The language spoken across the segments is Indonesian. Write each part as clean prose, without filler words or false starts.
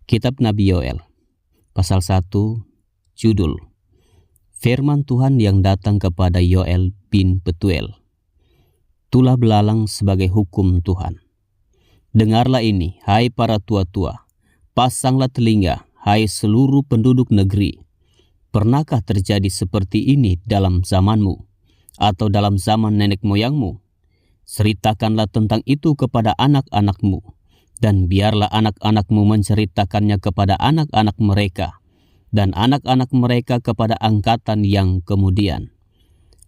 Kitab Nabi Yoel, pasal 1, judul Firman Tuhan yang datang kepada Yoel bin Petuel. Tulah belalang sebagai hukum Tuhan. Dengarlah ini, hai para tua-tua, pasanglah telinga, hai seluruh penduduk negeri. Pernahkah terjadi seperti ini dalam zamanmu, atau dalam zaman nenek moyangmu? Ceritakanlah tentang itu kepada anak-anakmu, dan biarlah anak-anakmu menceritakannya kepada anak-anak mereka, dan anak-anak mereka kepada angkatan yang kemudian.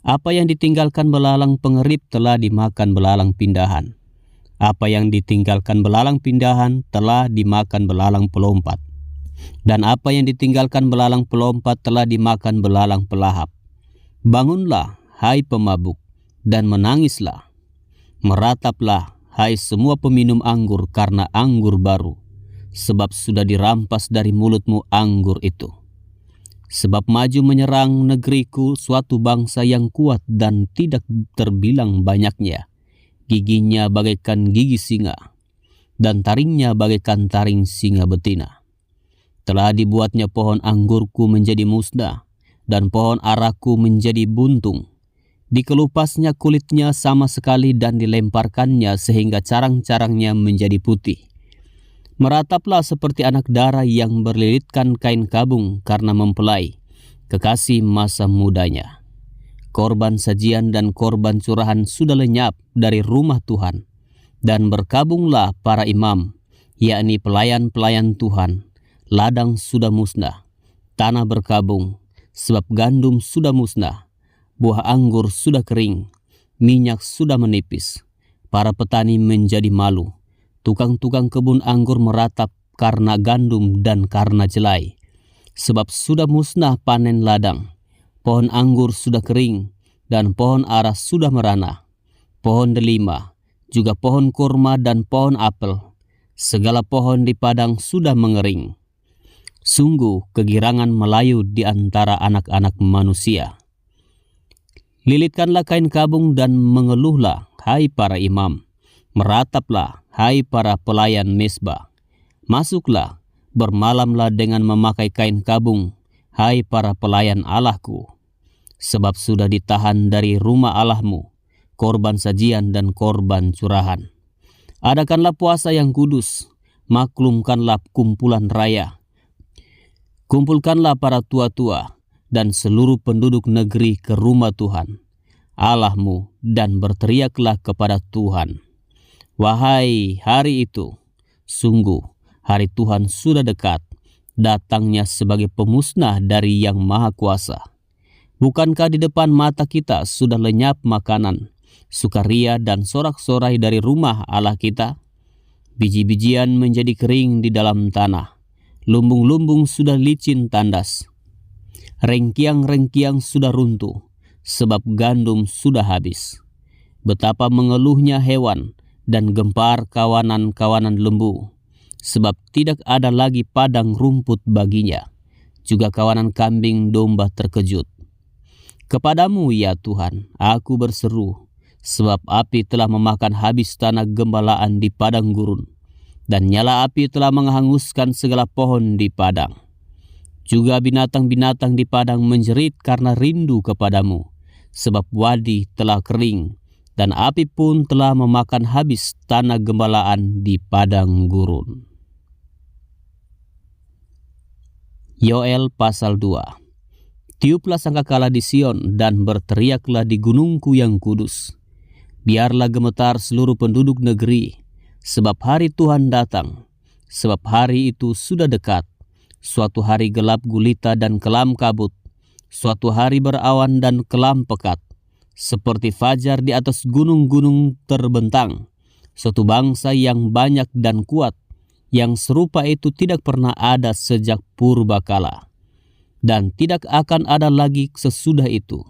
Apa yang ditinggalkan belalang pengerip telah dimakan belalang pindahan. Apa yang ditinggalkan belalang pindahan telah dimakan belalang pelompat. Dan apa yang ditinggalkan belalang pelompat telah dimakan belalang pelahap. Bangunlah, hai pemabuk, dan menangislah. Merataplah, hai semua peminum anggur karena anggur baru, sebab sudah dirampas dari mulutmu anggur itu. Sebab maju menyerang negeriku suatu bangsa yang kuat dan tidak terbilang banyaknya. Giginya bagaikan gigi singa, dan taringnya bagaikan taring singa betina. Telah dibuatnya pohon anggurku menjadi musnah, dan pohon araku menjadi buntung. Dikelupasnya kulitnya sama sekali dan dilemparkannya sehingga carang-carangnya menjadi putih. Merataplah seperti anak dara yang berlilitkan kain kabung karena mempelai kekasih masa mudanya. Korban sajian dan korban curahan sudah lenyap dari rumah Tuhan, dan berkabunglah para imam, yakni pelayan-pelayan Tuhan. Ladang sudah musnah, tanah berkabung, sebab gandum sudah musnah. Buah anggur sudah kering, minyak sudah menipis. Para petani menjadi malu. Tukang-tukang kebun anggur meratap karena gandum dan karena jelai. Sebab sudah musnah panen ladang. Pohon anggur sudah kering, dan pohon ara sudah merana. Pohon delima, juga pohon kurma dan pohon apel. Segala pohon di padang sudah mengering. Sungguh kegirangan melayu di antara anak-anak manusia. Lilitkanlah kain kabung dan mengeluhlah, hai para imam. Merataplah, hai para pelayan mesbah. Masuklah, bermalamlah dengan memakai kain kabung, hai para pelayan Allahku. Sebab sudah ditahan dari rumah Allahmu, korban sajian dan korban curahan. Adakanlah puasa yang kudus, maklumkanlah kumpulan raya. Kumpulkanlah para tua-tua dan seluruh penduduk negeri ke rumah Tuhan Allahmu, dan berteriaklah kepada Tuhan. Wahai hari itu, sungguh hari Tuhan sudah dekat, datangnya sebagai pemusnah dari Yang Maha Kuasa. Bukankah di depan mata kita sudah lenyap makanan, sukaria dan sorak-sorai dari rumah Allah kita? Biji-bijian menjadi kering di dalam tanah. Lumbung-lumbung sudah licin tandas. Rengkiang-rengkiang sudah runtuh, sebab gandum sudah habis. Betapa mengeluhnya hewan dan gempar kawanan-kawanan lembu, sebab tidak ada lagi padang rumput baginya. Juga kawanan kambing domba terkejut. Kepadamu ya Tuhan, aku berseru, sebab api telah memakan habis tanah gembalaan di padang gurun, dan nyala api telah menghanguskan segala pohon di padang. Juga binatang-binatang di padang menjerit karena rindu kepadamu, sebab wadi telah kering, dan api pun telah memakan habis tanah gembalaan di padang gurun. Yoel pasal 2. Tiuplah sangkakala di Sion dan berteriaklah di gunungku yang kudus. Biarlah gemetar seluruh penduduk negeri, sebab hari Tuhan datang, sebab hari itu sudah dekat. Suatu hari gelap gulita dan kelam kabut, suatu hari berawan dan kelam pekat, seperti fajar di atas gunung-gunung terbentang. Suatu bangsa yang banyak dan kuat, yang serupa itu tidak pernah ada sejak purbakala, dan tidak akan ada lagi sesudah itu,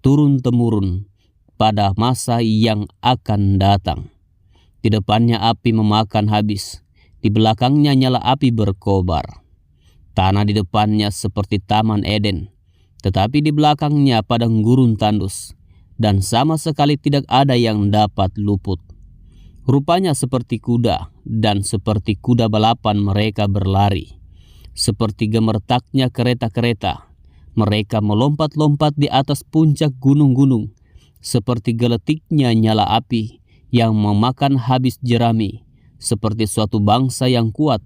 turun-temurun pada masa yang akan datang. Di depannya api memakan habis, di belakangnya nyala api berkobar. Tanah di depannya seperti taman Eden, tetapi di belakangnya padang gurun tandus, dan sama sekali tidak ada yang dapat luput. Rupanya seperti kuda, dan seperti kuda balapan mereka berlari. Seperti gemertaknya kereta-kereta, mereka melompat-lompat di atas puncak gunung-gunung. Seperti geletiknya nyala api yang memakan habis jerami. Seperti suatu bangsa yang kuat,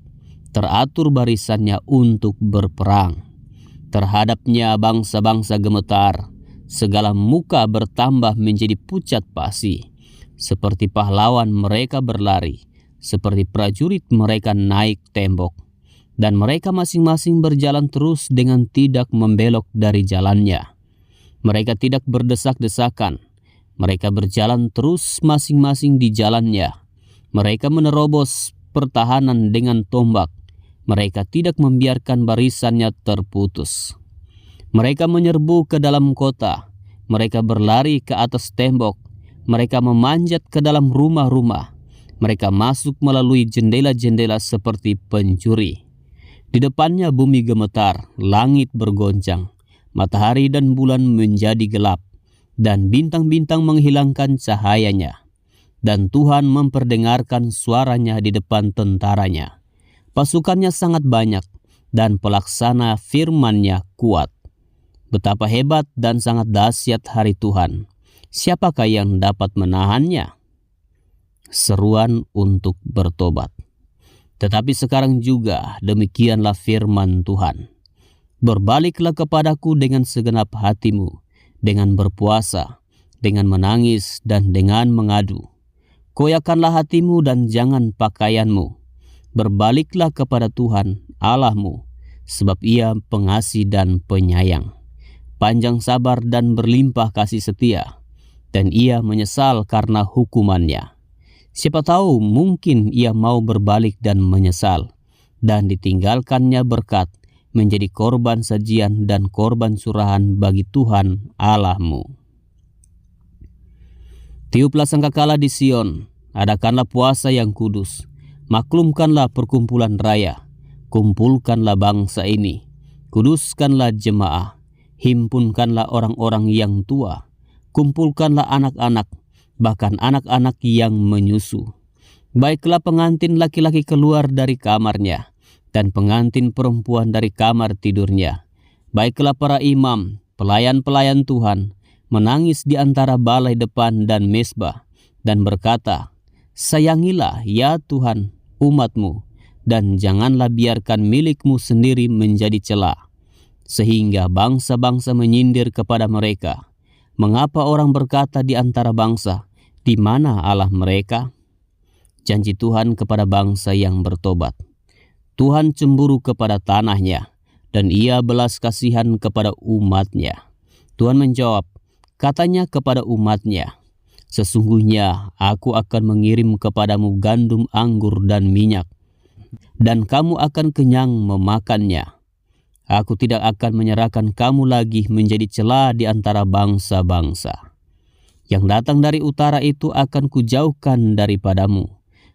teratur barisannya untuk berperang. Terhadapnya bangsa-bangsa gemetar, segala muka bertambah menjadi pucat pasi. Seperti pahlawan mereka berlari, seperti prajurit mereka naik tembok. Dan mereka masing-masing berjalan terus dengan tidak membelok dari jalannya. Mereka tidak berdesak-desakan, mereka berjalan terus masing-masing di jalannya. Mereka menerobos pertahanan dengan tombak, mereka tidak membiarkan barisannya terputus. Mereka menyerbu ke dalam kota, mereka berlari ke atas tembok, mereka memanjat ke dalam rumah-rumah, mereka masuk melalui jendela-jendela seperti pencuri. Di depannya bumi gemetar, langit bergoncang, matahari dan bulan menjadi gelap, dan bintang-bintang menghilangkan cahayanya. Dan Tuhan memperdengarkan suaranya di depan tentaranya. Pasukannya sangat banyak, dan pelaksana firman-Nya kuat. Betapa hebat dan sangat dahsyat hari Tuhan. Siapakah yang dapat menahannya? Seruan untuk bertobat. Tetapi sekarang juga demikianlah firman Tuhan. Berbaliklah kepadaku dengan segenap hatimu, dengan berpuasa, dengan menangis dan dengan mengadu. Koyakanlah hatimu dan jangan pakaianmu. Berbaliklah kepada Tuhan Allahmu, sebab Ia pengasih dan penyayang, panjang sabar dan berlimpah kasih setia, dan Ia menyesal karena hukumannya. Siapa tahu mungkin Ia mau berbalik dan menyesal, dan ditinggalkannya berkat menjadi korban sajian dan korban surahan bagi Tuhan Allahmu. Tiuplah sangkakala di Sion, adakanlah puasa yang kudus, maklumkanlah perkumpulan raya, kumpulkanlah bangsa ini, kuduskanlah jemaah, himpunkanlah orang-orang yang tua, kumpulkanlah anak-anak, bahkan anak-anak yang menyusu. Baiklah pengantin laki-laki keluar dari kamarnya, dan pengantin perempuan dari kamar tidurnya. Baiklah para imam, pelayan-pelayan Tuhan, menangis di antara balai depan dan mezbah, dan berkata, sayangilah ya Tuhan umat-Mu, dan janganlah biarkan milik-Mu sendiri menjadi cela, sehingga bangsa-bangsa menyindir kepada mereka. Mengapa orang berkata di antara bangsa, di mana Allah mereka? Janji Tuhan kepada bangsa yang bertobat. Tuhan cemburu kepada tanahnya, dan Ia belas kasihan kepada umat-Nya. Tuhan menjawab, katanya kepada umat-Nya, sesungguhnya aku akan mengirim kepadamu gandum, anggur, dan minyak, dan kamu akan kenyang memakannya. Aku tidak akan menyerahkan kamu lagi menjadi cela di antara bangsa-bangsa. Yang datang dari utara itu akan kujauhkan daripadamu,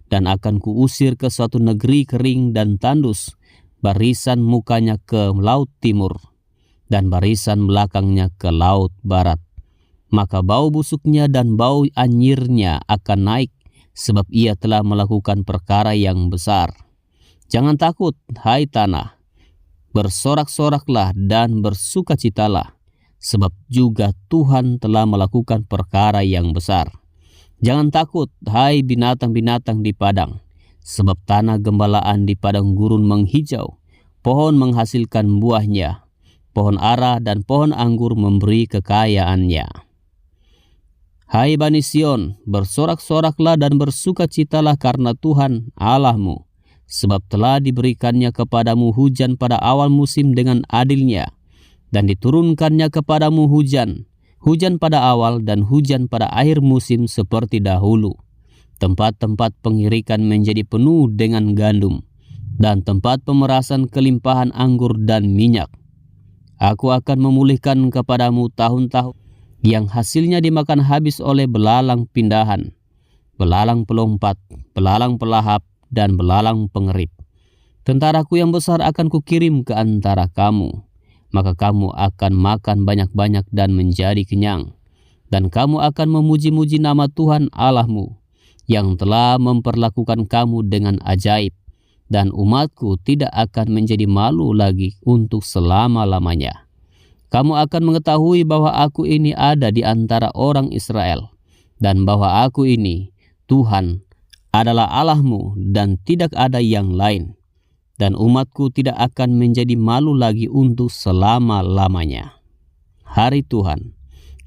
dan akan kuusir ke suatu negeri kering dan tandus, barisan mukanya ke laut timur, dan barisan belakangnya ke laut barat. Maka bau busuknya dan bau anyirnya akan naik, sebab ia telah melakukan perkara yang besar. Jangan takut, hai tanah, bersorak-soraklah dan bersukacitalah, sebab juga Tuhan telah melakukan perkara yang besar. Jangan takut, hai binatang-binatang di padang, sebab tanah gembalaan di padang gurun menghijau, pohon menghasilkan buahnya, pohon ara dan pohon anggur memberi kekayaannya. Hai Bani Sion, bersorak-soraklah dan bersukacitalah karena Tuhan Allahmu, sebab telah diberikannya kepadamu hujan pada awal musim dengan adilnya, dan diturunkannya kepadamu hujan pada awal dan hujan pada akhir musim seperti dahulu. Tempat-tempat pengirikan menjadi penuh dengan gandum, dan tempat pemerasan kelimpahan anggur dan minyak. Aku akan memulihkan kepadamu tahun-tahun yang hasilnya dimakan habis oleh belalang pindahan, belalang pelompat, belalang pelahap, dan belalang pengerip. Tentaraku yang besar akan kukirim ke antara kamu, maka kamu akan makan banyak-banyak dan menjadi kenyang. Dan kamu akan memuji-muji nama Tuhan Allahmu, yang telah memperlakukan kamu dengan ajaib, dan umatku tidak akan menjadi malu lagi untuk selama-lamanya. Kamu akan mengetahui bahwa aku ini ada di antara orang Israel, dan bahwa aku ini, Tuhan, adalah Allahmu dan tidak ada yang lain. Dan umatku tidak akan menjadi malu lagi untuk selama-lamanya. Hari Tuhan.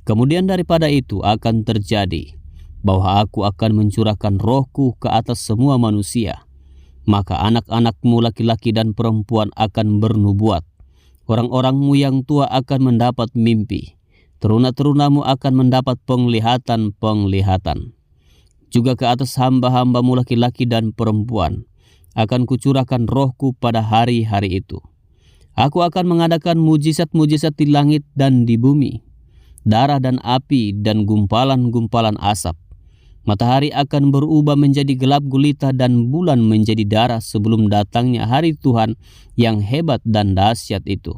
Kemudian daripada itu akan terjadi bahwa aku akan mencurahkan rohku ke atas semua manusia. Maka anak-anakmu laki-laki dan perempuan akan bernubuat. Orang-orangmu yang tua akan mendapat mimpi. Teruna-terunamu akan mendapat penglihatan-penglihatan. Juga ke atas hamba-hambamu laki-laki dan perempuan akan kucurahkan rohku pada hari-hari itu. Aku akan mengadakan mujizat-mujizat di langit dan di bumi, darah dan api dan gumpalan-gumpalan asap. Matahari akan berubah menjadi gelap gulita dan bulan menjadi darah sebelum datangnya hari Tuhan yang hebat dan dahsyat itu.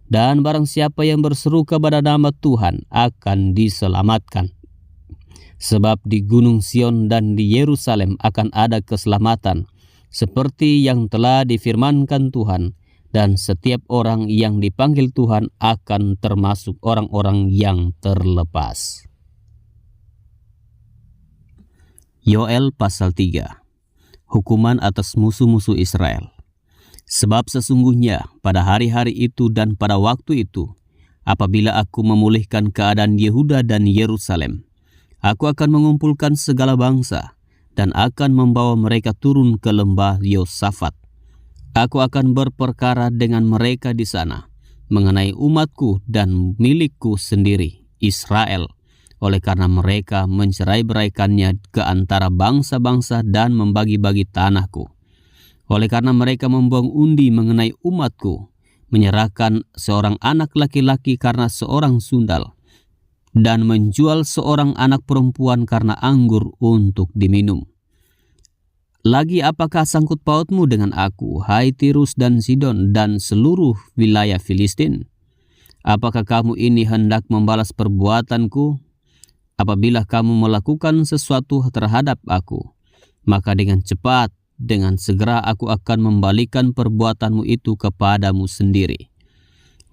Dan barang siapa yang berseru kepada nama Tuhan akan diselamatkan. Sebab di Gunung Sion dan di Yerusalem akan ada keselamatan, seperti yang telah difirmankan Tuhan, dan setiap orang yang dipanggil Tuhan akan termasuk orang-orang yang terlepas. Yoel pasal 3. Hukuman atas musuh-musuh Israel. Sebab sesungguhnya pada hari-hari itu dan pada waktu itu, apabila aku memulihkan keadaan Yehuda dan Yerusalem, aku akan mengumpulkan segala bangsa dan akan membawa mereka turun ke lembah Yosafat. Aku akan berperkara dengan mereka di sana mengenai umatku dan milikku sendiri, Israel, oleh karena mereka mencerai-beraikannya ke antara bangsa-bangsa dan membagi-bagi tanahku. Oleh karena mereka membuang undi mengenai umatku, menyerahkan seorang anak laki-laki karena seorang sundal, dan menjual seorang anak perempuan karena anggur untuk diminum. Lagi apakah sangkut pautmu dengan aku, hai Tirus dan Sidon dan seluruh wilayah Filistin? Apakah kamu ini hendak membalas perbuatanku? Apabila kamu melakukan sesuatu terhadap aku, maka dengan cepat, dengan segera aku akan membalikan perbuatanmu itu kepadamu sendiri.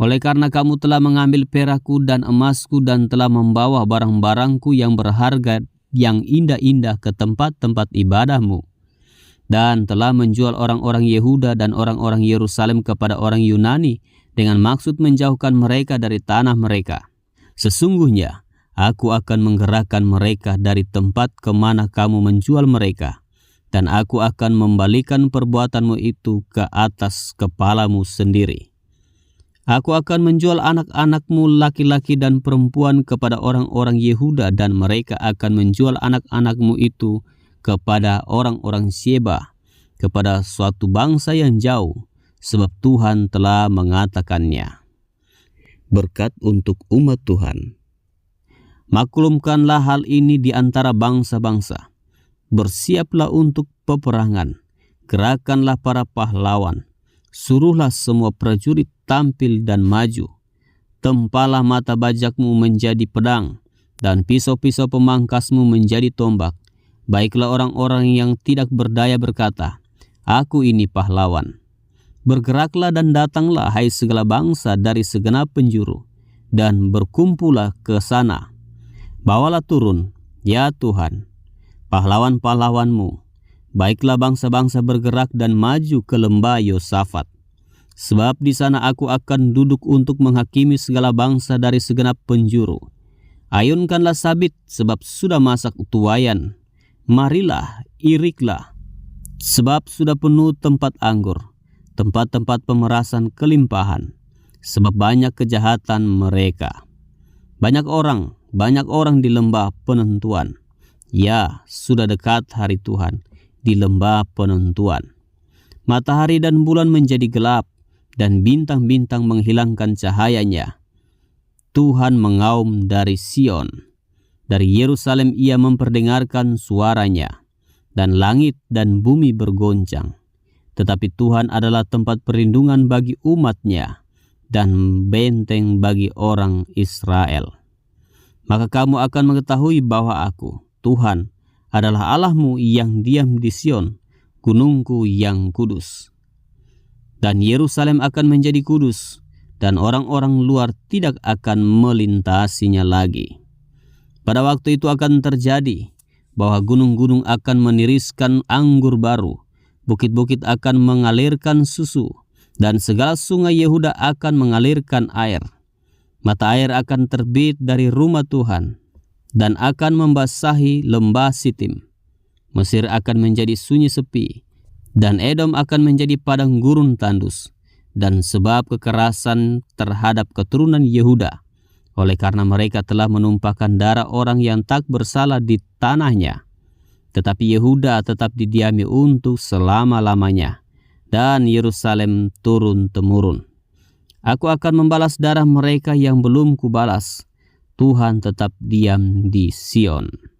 Oleh karena kamu telah mengambil perakku dan emasku dan telah membawa barang-barangku yang berharga yang indah-indah ke tempat-tempat ibadahmu, dan telah menjual orang-orang Yehuda dan orang-orang Yerusalem kepada orang Yunani dengan maksud menjauhkan mereka dari tanah mereka. Sesungguhnya aku akan menggerakkan mereka dari tempat kemana kamu menjual mereka, dan aku akan membalikan perbuatanmu itu ke atas kepalamu sendiri. Aku akan menjual anak-anakmu laki-laki dan perempuan kepada orang-orang Yehuda, dan mereka akan menjual anak-anakmu itu kepada orang-orang Sheba, kepada suatu bangsa yang jauh, sebab Tuhan telah mengatakannya. Berkat untuk umat Tuhan. Maklumkanlah hal ini di antara bangsa-bangsa. Bersiaplah untuk peperangan. Gerakanlah para pahlawan. Suruhlah semua prajurit tampil dan maju. Tempalah mata bajakmu menjadi pedang, dan pisau-pisau pemangkasmu menjadi tombak. Baiklah orang-orang yang tidak berdaya berkata, aku ini pahlawan. Bergeraklah dan datanglah, hai segala bangsa dari segenap penjuru, dan berkumpullah ke sana. Bawalah turun, ya Tuhan, pahlawan-pahlawanmu. Baiklah bangsa-bangsa bergerak dan maju ke lembah Yosafat. Sebab di sana aku akan duduk untuk menghakimi segala bangsa dari segenap penjuru. Ayunkanlah sabit, sebab sudah masak tuayan. Marilah, iriklah, sebab sudah penuh tempat anggur, tempat-tempat pemerasan kelimpahan, sebab banyak kejahatan mereka. Banyak orang di lembah penentuan. Ya, sudah dekat hari Tuhan di lembah penentuan. Matahari dan bulan menjadi gelap, dan bintang-bintang menghilangkan cahayanya. Tuhan mengaum dari Sion. Dari Yerusalem ia memperdengarkan suaranya, dan langit dan bumi bergoncang. Tetapi Tuhan adalah tempat perlindungan bagi umat-Nya, dan benteng bagi orang Israel. Maka kamu akan mengetahui bahwa aku, Tuhan, adalah Allahmu yang diam di Sion, gunungku yang kudus. Dan Yerusalem akan menjadi kudus, dan orang-orang luar tidak akan melintasinya lagi. Pada waktu itu akan terjadi bahwa gunung-gunung akan meniriskan anggur baru, bukit-bukit akan mengalirkan susu, dan segala sungai Yehuda akan mengalirkan air. Mata air akan terbit dari rumah Tuhan, dan akan membasahi lembah Sitim. Mesir akan menjadi sunyi sepi, dan Edom akan menjadi padang gurun tandus. Dan sebab kekerasan terhadap keturunan Yehuda, oleh karena mereka telah menumpahkan darah orang yang tak bersalah di tanahnya. Tetapi Yehuda tetap didiami untuk selama-lamanya, dan Yerusalem turun-temurun. Aku akan membalas darah mereka yang belum kubalas. Tuhan tetap diam di Sion.